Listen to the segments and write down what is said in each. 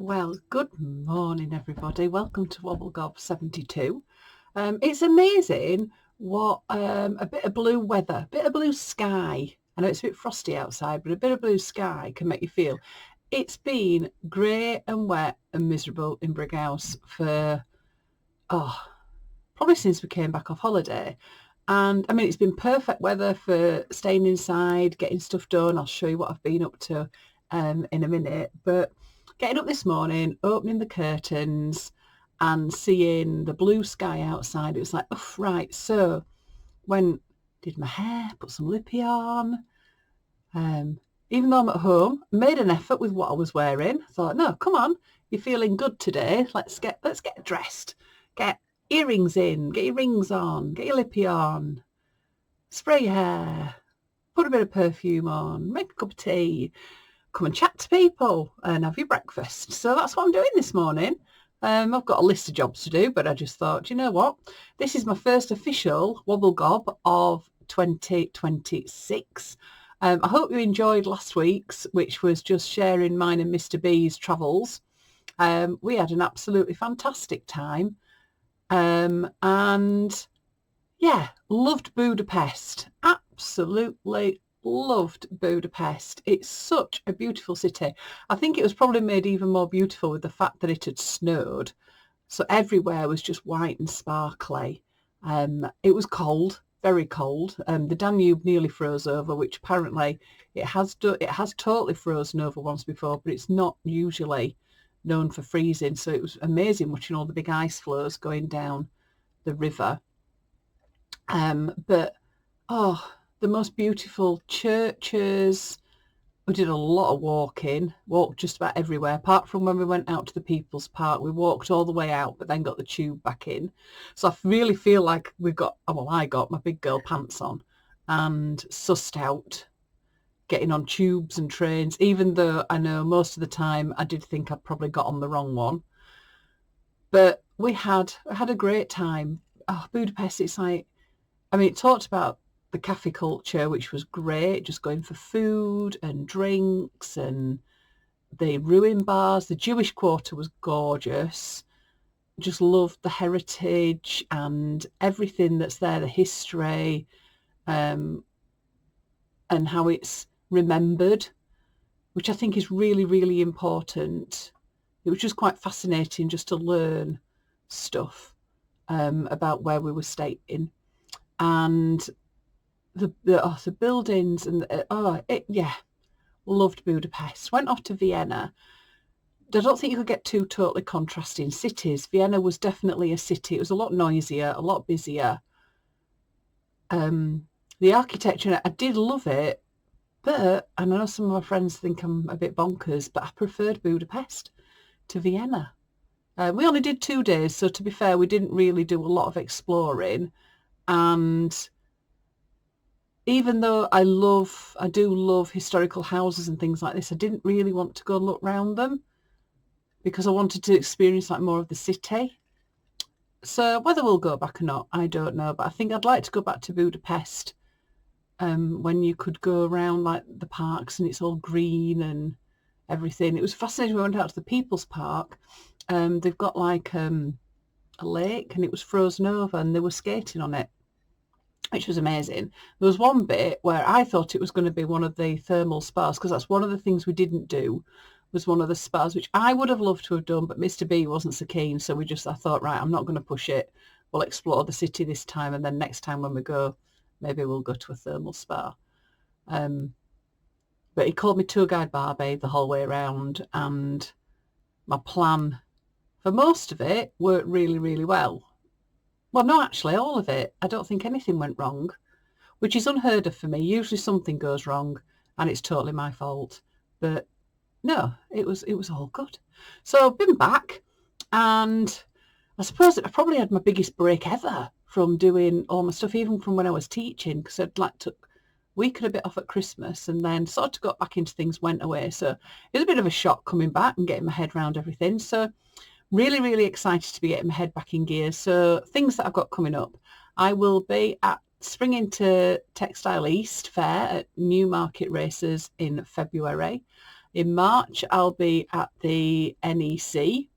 Well, good morning, everybody. Welcome to Wobble Gob 72. It's amazing what a bit of blue weather, a bit of blue sky. I know it's a bit frosty outside, but a bit of blue sky can make you feel. It's been grey and wet and miserable in Brighouse for, probably since we came back off holiday. And I mean, it's been perfect weather for staying inside, getting stuff done. I'll show you what I've been up to in a minute. But getting up this morning, opening the curtains and seeing the blue sky outside, it was like, oh, right. So did my hair, put some lippy on. Even though I'm at home, made an effort with what I was wearing. Thought, no, come on, you're feeling good today. Let's get dressed. Get earrings in, get your rings on, get your lippy on, spray your hair, put a bit of perfume on, make a cup of tea, come and chat to people and have your breakfast. So that's what I'm doing this morning. I've got a list of jobs to do, but I just thought, you know what? This is my first official Wobble Gob of 2026. I hope you enjoyed last week's, which was just sharing mine and Mr. B's travels. We had an absolutely fantastic time. And yeah, loved Budapest. Absolutely loved Budapest. It's such a beautiful city. I think it was probably made even more beautiful with the fact that it had snowed. So everywhere was just white and sparkly. It was cold, very cold. The Danube nearly froze over, which apparently it has totally frozen over once before, but it's not usually known for freezing. So it was amazing watching all the big ice floes going down the river. But the most beautiful churches. We did a lot of walking, walked just about everywhere, apart from when we went out to the People's Park. We walked all the way out, but then got the tube back in. So I really feel like I got my big girl pants on and sussed out getting on tubes and trains, even though I know most of the time I did think I'd probably got on the wrong one. But I had a great time. Budapest, it's like, I mean, it talked about the cafe culture, which was great, just going for food and drinks, and the ruin bars. The Jewish quarter was gorgeous. Just loved the heritage and everything that's there, the history, and how it's remembered, which I think is really, really important. It was just quite fascinating just to learn stuff about where we were staying. And the buildings and loved Budapest. Went off to Vienna. I don't think you could get two totally contrasting cities. Vienna was definitely a city. It was a lot noisier, a lot busier. The architecture, I did love it, but I know some of my friends think I'm a bit bonkers, but I preferred Budapest to Vienna. We only did 2 days, so to be fair, we didn't really do a lot of exploring. And even though I do love historical houses and things like this, I didn't really want to go look round them because I wanted to experience like more of the city. So whether we'll go back or not, I don't know. But I think I'd like to go back to Budapest when you could go around like the parks and it's all green and everything. It was fascinating. We went out to the People's Park. They've got like a lake and it was frozen over and they were skating on it, which was amazing. There was one bit where I thought it was going to be one of the thermal spas, because that's one of the things we didn't do, was one of the spas, which I would have loved to have done, but Mr. B wasn't so keen. So I thought, right, I'm not going to push it. We'll explore the city this time. And then next time when we go, maybe we'll go to a thermal spa. But he called me tour guide Barbie the whole way around. And my plan for most of it worked really, really well. Well, no, actually, all of it. I don't think anything went wrong, which is unheard of for me. Usually something goes wrong and it's totally my fault. But no, it was all good. So I've been back, and I suppose I probably had my biggest break ever from doing all my stuff, even from when I was teaching, because I'd took a week and a bit off at Christmas and then sort of got back into things, went away. So it was a bit of a shock coming back and getting my head around everything. So really, really excited to be getting my head back in gear. So things that I've got coming up. I will be at springing to Textile East Fair at Newmarket races in February. In March, I'll be at the NEC,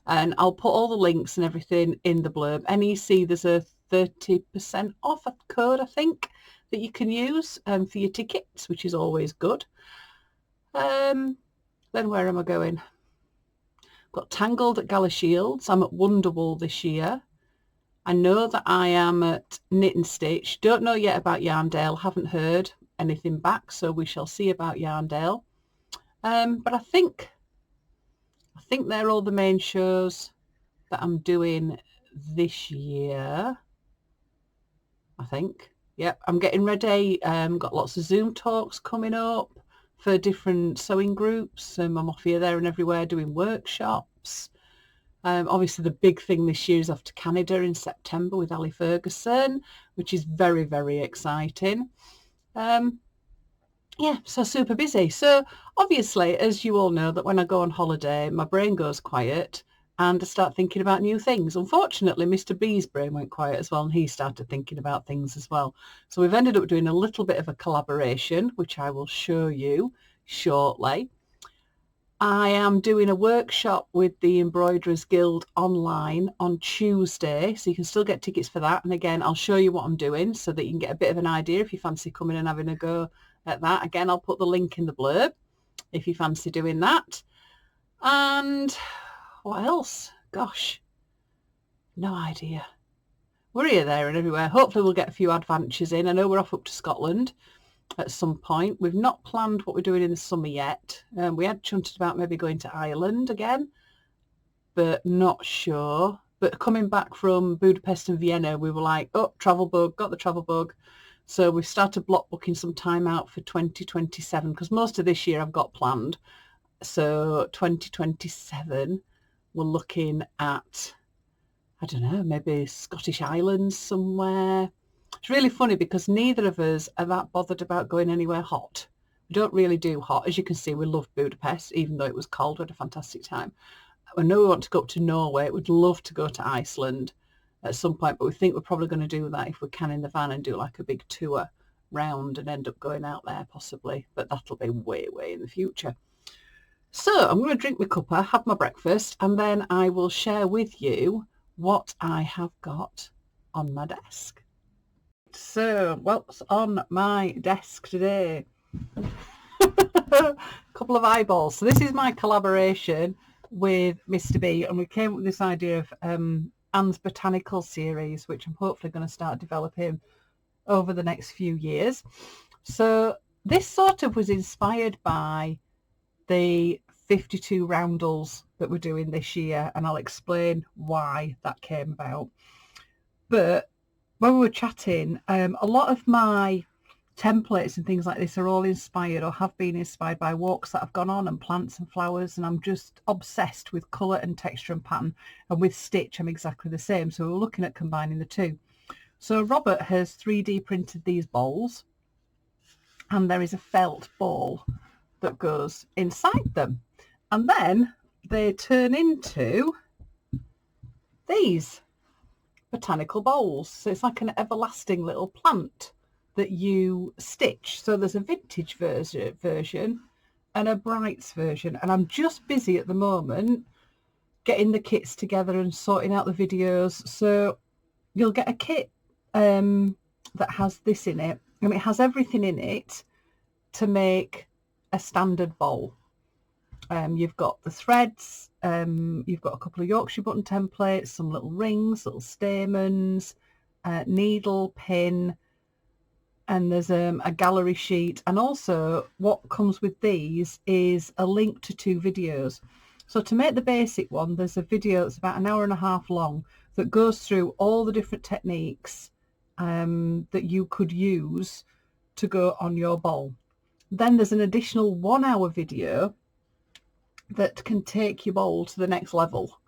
and I'll put all the links and everything in the blurb. NEC, there's a 30% off a code, I think, that you can use for your tickets, which is always good. Then where am I going? Got Tangled Galashiels. I'm at Wonderwool this year. I know that I am at Knit and Stitch. Don't know yet about Yarndale. Haven't heard anything back, so we shall see about Yarndale. But I think they're all the main shows that I'm doing this year. I think. Yep, I'm getting ready. Got lots of Zoom talks coming up for different sewing groups. I'm off here, there and everywhere doing workshops. Obviously the big thing this year is off to Canada in September with Ali Ferguson, which is very, very exciting. Yeah, so super busy. So obviously, as you all know, that when I go on holiday, my brain goes quiet and I start thinking about new things. Unfortunately, Mr. B's brain went quiet as well, and he started thinking about things as well. So we've ended up doing a little bit of a collaboration, which I will show you shortly. I am doing a workshop with the Embroiderers Guild online on Tuesday, so you can still get tickets for that. And again, I'll show you what I'm doing so that you can get a bit of an idea if you fancy coming and having a go at that. Again, I'll put the link in the blurb if you fancy doing that. And what else? Gosh, no idea. We're here, there and everywhere. Hopefully we'll get a few adventures in. I know we're off up to Scotland at some point. We've not planned what we're doing in the summer yet. We had chunted about maybe going to Ireland again, but not sure. But coming back from Budapest and Vienna, we were like, oh, travel bug, got the travel bug. So we've started block booking some time out for 2027, because most of this year I've got planned. So 2027, we're looking at, I don't know, maybe Scottish Islands somewhere. It's really funny because neither of us are that bothered about going anywhere hot. We don't really do hot. As you can see, we love Budapest, even though it was cold. We had a fantastic time. I know we want to go up to Norway. We'd love to go to Iceland at some point, but we think we're probably going to do that if we can in the van and do like a big tour round and end up going out there possibly. But that'll be way, way in the future. So I'm going to drink my cuppa, have my breakfast, and then I will share with you what I have got on my desk. So what's on my desk today? A couple of eyeballs. So this is my collaboration with Mr. B, and we came up with this idea of Anne's Botanical series, which I'm hopefully going to start developing over the next few years. So this sort of was inspired by the 52 roundels that we're doing this year, and I'll explain why that came about. But when we were chatting, a lot of my templates and things like this are all inspired or have been inspired by walks that I've gone on and plants and flowers, and I'm just obsessed with colour and texture and pattern. And with stitch, I'm exactly the same. So we're looking at combining the two. So Robert has 3D printed these bowls, and there is a felt ball that goes inside them, and then they turn into these botanical bowls. So it's like an everlasting little plant that you stitch. So there's a vintage version and a Brights version, and I'm just busy at the moment getting the kits together and sorting out the videos. So you'll get a kit that has this in it, and it has everything in it to make a standard bowl. You've got the threads, you've got a couple of Yorkshire button templates, some little rings, little stamens, needle, pin, and there's a gallery sheet. And also what comes with these is a link to 2 videos. So to make the basic one, there's a video that's about 1.5 hours long that goes through all the different techniques that you could use to go on your bowl. Then there's an additional 1-hour video that can take your bowl to the next level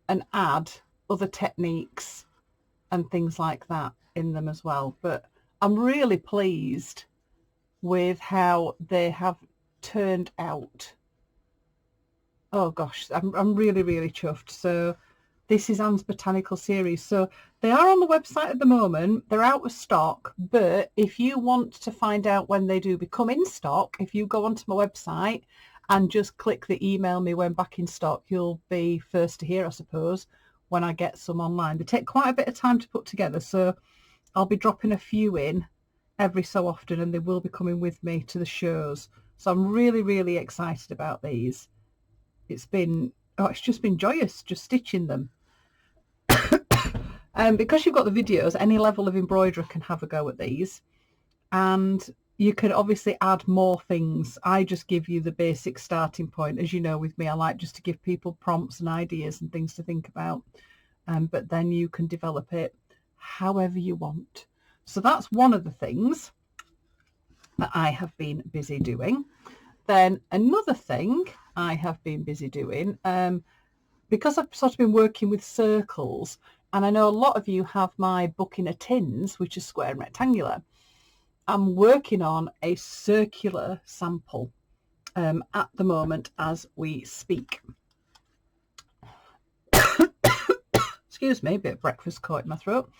and add other techniques and things like that in them as well. But I'm really pleased with how they have turned out. Oh gosh, I'm really, really chuffed. So This is Anne's Botanical series. So they are on the website at the moment. They're out of stock, but if you want to find out when they do become in stock, if you go onto my website and just click the email me when back in stock, you'll be first to hear, I suppose, when I get some online. They take quite a bit of time to put together, so I'll be dropping a few in every so often, and they will be coming with me to the shows. So I'm really, really excited about these. It's just been joyous just stitching them. Because you've got the videos, any level of embroiderer can have a go at these, and you can obviously add more things. I just give you the basic starting point. As you know, with me, I like just to give people prompts and ideas and things to think about, but then you can develop it however you want. So that's one of the things that I have been busy doing. Then another thing I have been busy doing, because I've sort of been working with circles, and I know a lot of you have my book in a tins, which is square and rectangular. I'm working on a circular sample at the moment as we speak. Excuse me, a bit of breakfast caught in my throat.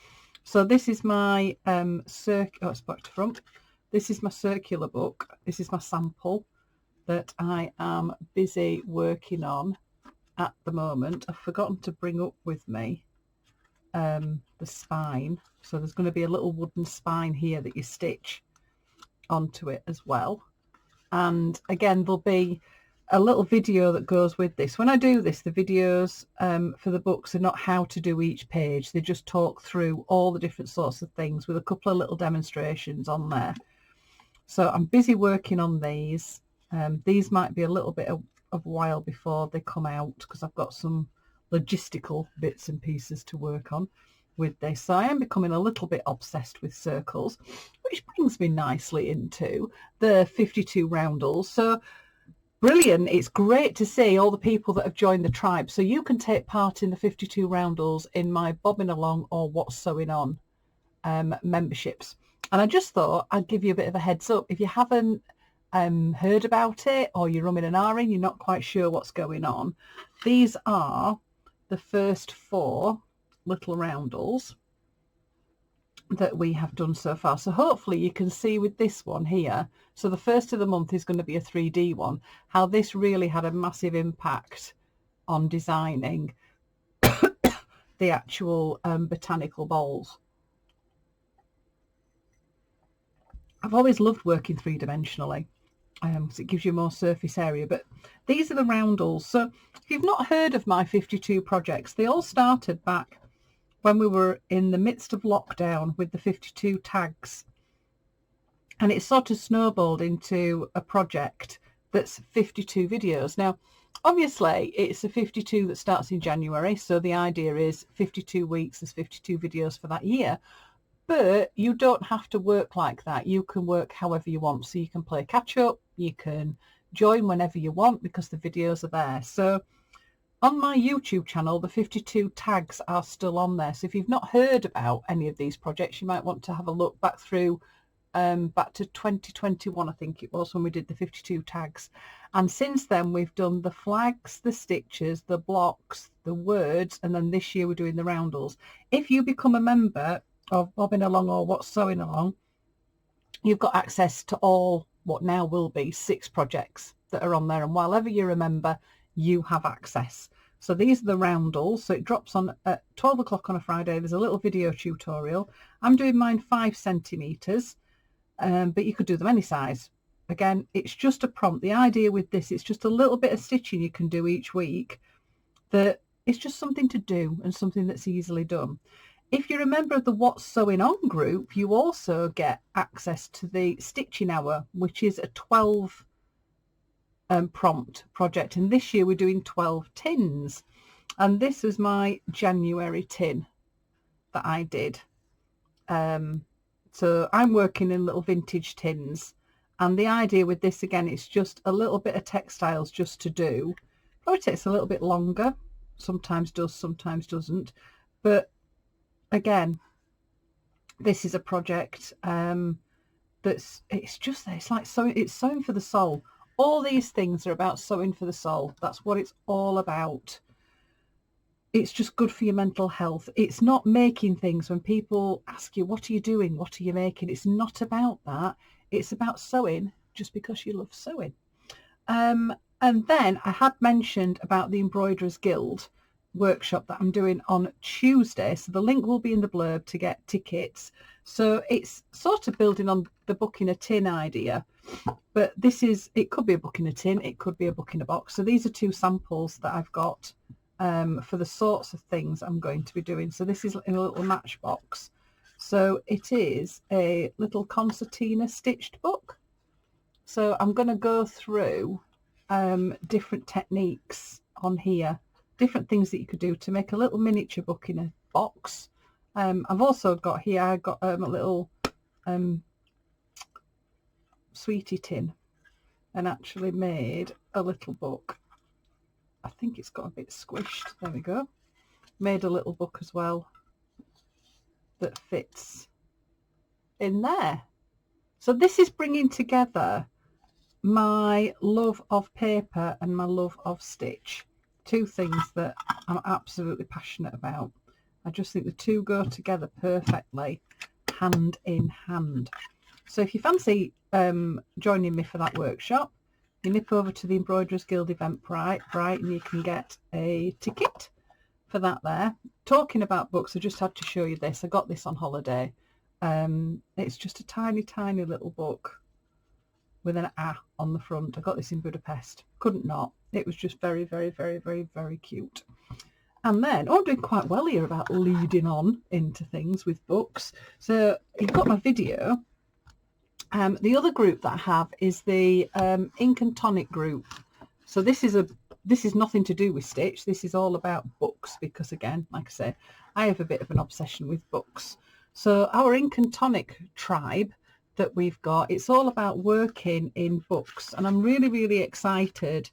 So this is my it's back to front. This is my circular book. This is my sample that I am busy working on at the moment. I've forgotten to bring up with me the spine, so there's going to be a little wooden spine here that you stitch onto it as well. And again, there'll be a little video that goes with this. When I do this, the videos for the books are not how to do each page. They just talk through all the different sorts of things with a couple of little demonstrations on there. So I'm busy working on these. These might be a little bit of a while before they come out, because I've got some logistical bits and pieces to work on with this. So I am becoming a little bit obsessed with circles, which brings me nicely into the 52 roundels. So brilliant. It's great to see all the people that have joined the tribe. So you can take part in the 52 roundels in my Bobbing Along or What's Sewing On memberships. And I just thought I'd give you a bit of a heads up. If you haven't heard about it, or you're umming and ahhing, you're not quite sure what's going on, these are the first 4 little roundels that we have done so far. So hopefully you can see with this one here, so the first of the month is going to be a 3D one, how this really had a massive impact on designing the actual botanical bowls. I've always loved working 3-dimensionally because it gives you more surface area, but these are the roundels. So if you've not heard of my 52 projects, they all started back when we were in the midst of lockdown with the 52 tags, and it sort of snowballed into a project that's 52 videos. Now obviously it's a 52 that starts in January, so the idea is 52 weeks, there's 52 videos for that year. But you don't have to work like that. You can work however you want. So you can play catch up, you can join whenever you want, because the videos are there. So on my YouTube channel, the 52 tags are still on there. So if you've not heard about any of these projects, you might want to have a look back through, back to 2021, I think it was, when we did the 52 tags. And since then, we've done the flags, the stitches, the blocks, the words, and then this year we're doing the roundels. If you become a member of Bobbing Along or What's Sewing Along, you've got access to all what now will be 6 projects that are on there, and while ever you remember, you have access. So these are the roundels. So it drops on at 12 o'clock on a Friday. There's a little video tutorial. I'm doing mine 5 centimeters, but you could do them any size. Again, it's just a prompt. The idea with this, it's just a little bit of stitching you can do each week, that it's just something to do and something that's easily done. If you're a member of the What's Sewing On group, you also get access to the Stitching Hour, which is a 12 prompt project. And this year we're doing 12 tins. And this was my January tin that I did. So I'm working in little vintage tins. And the idea with this, again, it's just a little bit of textiles just to do. Probably takes a little bit longer. Sometimes does, sometimes doesn't. But again, this is a project it's like sewing. It's sewing for the soul. All these things are about sewing for the soul. That's what it's all about. it's just good for your mental health. It's not making things. When people ask you, what are you doing? What are you making? It's not about that. It's about sewing just because you love sewing. And then I had mentioned about the Embroiderers Guild workshop that I'm doing on Tuesday. So the link will be in the blurb to get tickets. So it's sort of building on the book in a tin idea. But it could be a book in a tin. It could be a book in a box. So these are 2 samples that I've got for the sorts of things I'm going to be doing. So this is in a little matchbox. So it is a little concertina stitched book. So I'm going to go through different techniques on here, different things that you could do to make a little miniature book in a box. I've also got here, I've got a little sweetie tin and actually made a little book. I think it's got a bit squished. There we go. Made a little book as well that fits in there. So this is bringing together my love of paper and my love of stitch. 2 things that I'm absolutely passionate about. I just think the 2 go together perfectly, hand in hand. So if you fancy joining me for that workshop, you nip over to the Embroiderers Guild Eventbrite and you can get a ticket for that there. Talking about books, I just had to show you this. I got this on holiday. It's just a tiny, tiny little book with an A on the front. I got this in Budapest. Couldn't not. It was just very, very, very, very, very cute. And then, I'm doing quite well here about leading on into things with books. So you've got my video. The other group that I have is the ink and tonic group. So this is nothing to do with stitch. This is all about books because, again, like I say, I have a bit of an obsession with books. So our ink and tonic tribe that we've got, it's all about working in books, and I'm really, really excited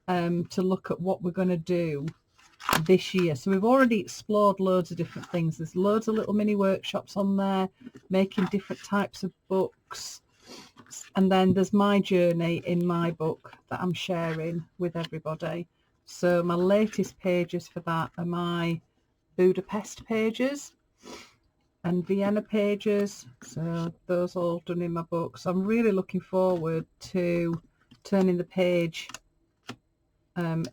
to look at what we're going to do this year. So we've already explored loads of different things. There's loads of little mini workshops on there, making different types of books. And then there's my journey in my book that I'm sharing with everybody. So my latest pages for that are my Budapest pages and Vienna pages. So those all done in my book. So I'm really looking forward to turning the page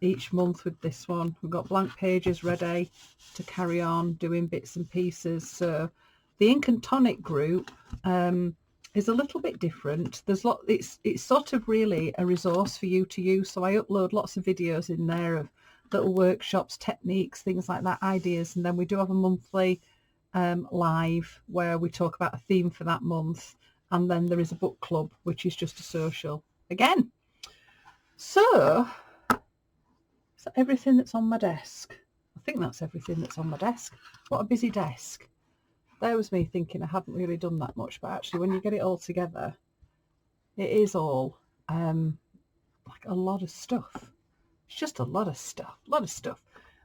each month with this one. We've got blank pages ready to carry on doing bits and pieces. So the ink and tonic group is a little bit different. It's sort of really a resource for you to use. So I upload lots of videos in there of little workshops, techniques, things like that, ideas. And then we do have a monthly live where we talk about a theme for that month. And then there is a book club, which is just a social again. So is that everything that's on my desk? I think that's everything that's on my desk. What a busy desk. There was me thinking I haven't really done that much, but actually when you get it all together, it is all like a lot of stuff. It's just a lot of stuff.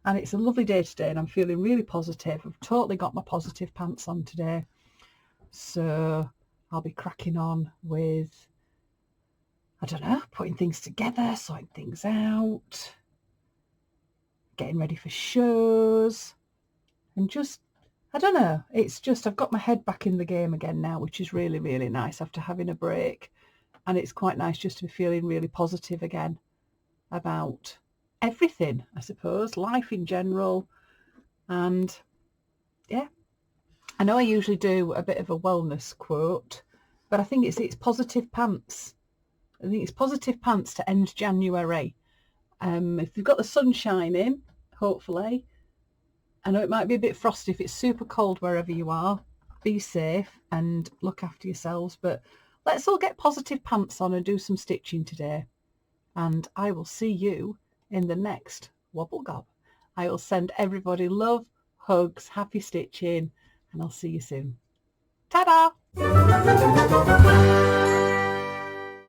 And it's a lovely day today and I'm feeling really positive. I've totally got my positive pants on today. So I'll be cracking on with, I don't know, putting things together, sorting things out, getting ready for shows, and just, I don't know, it's just, I've got my head back in the game again now, which is really, really nice after having a break. And it's quite nice just to be feeling really positive again about everything, I suppose, life in general. And yeah, I know I usually do a bit of a wellness quote, but I think it's positive pants. I think it's positive pants to end January. If you've got the sun shining, hopefully, I know it might be a bit frosty if it's super cold wherever you are, be safe and look after yourselves, but let's all get positive pants on and do some stitching today. And I will see you in the next Wobble Gob. I will send everybody love, hugs, happy stitching, and I'll see you soon. Ta-da!